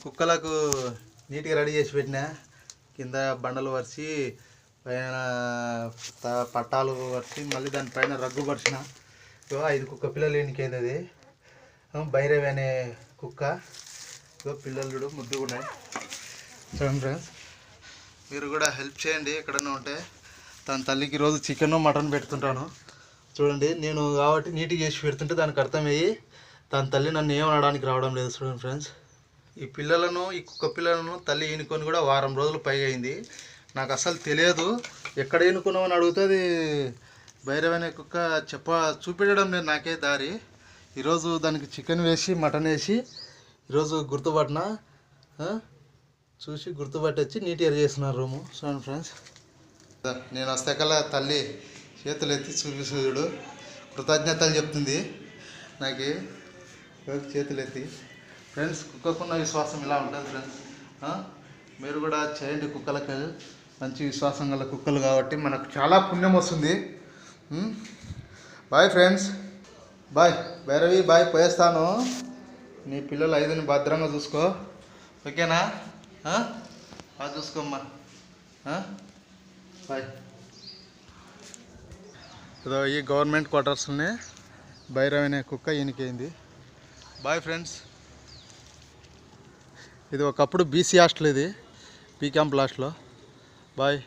కుక్కలకు నీట్గా రెడీ చేసి పెట్టినా. కింద బండలు పరిచి పైన పట్టాలు పరిచి మళ్ళీ దానిపైన రగ్గు పరిచిన. 5 కుక్క పిల్లలు ఎన్నికైంది. అది భైరవి అనే కుక్క. పిల్లలు చూడు ముద్దుగా ఉన్నాయి. చూడండి ఫ్రెండ్స్, మీరు కూడా హెల్ప్ చేయండి ఎక్కడన్నా ఉంటే. తన తల్లికి రోజు చికెన్ మటన్ పెడుతుంటాను. చూడండి, నేను కాబట్టి నీట్గా చేసి పెడుతుంటే దానికి అర్థమయ్యి తన తల్లి నన్ను ఏమనడానికి రావడం లేదు. చూడండి ఫ్రెండ్స్, ఈ కుక్క పిల్లలను తల్లి ఈనుకొని కూడా వారం రోజులు పైగా అయింది. నాకు అసలు తెలియదు. ఎక్కడ ఈనుకున్నామని అడుగుతుంది. భైరవి అనే కుక్క చూపించడం లేదు నాకే దారి. ఈరోజు దానికి చికెన్ వేసి మటన్ వేసి ఈరోజు గుర్తుపట్టిన. చూసి గుర్తుపట్టొచ్చి నీట్గా చేస్తున్నారు రూము. చూడండి ఫ్రెండ్స్, నేను వస్తే కల్లా తల్లి చేతులు ఎత్తి చూడు కృతజ్ఞతలు చెప్తుంది నాకు. చేతులు ఎత్తి ఫ్రెండ్స్, కుక్కకున్న విశ్వాసం ఇలా ఉంటుంది ఫ్రెండ్స్. మీరు కూడా చేయండి. కుక్కలకి మంచి విశ్వాసం గల కుక్కలు కాబట్టి మనకు చాలా పుణ్యం వస్తుంది. Bye friends, bye Bhairavi, bye. పోయేస్తాను. నీ పిల్లలు 5ని భద్రంగా చూసుకో, ఓకేనా? బాగా చూసుకోమ్మా. బాయ్. ఇదో ఈ గవర్నమెంట్ క్వార్టర్స్లోనే భైరవి అనే కుక్క ఈయనకైంది. Bye friends. ఇది ఒకప్పుడు బీసీ హాస్టల్, ఇది పీ క్యాంప్ లాస్ట్లో. బాయ్.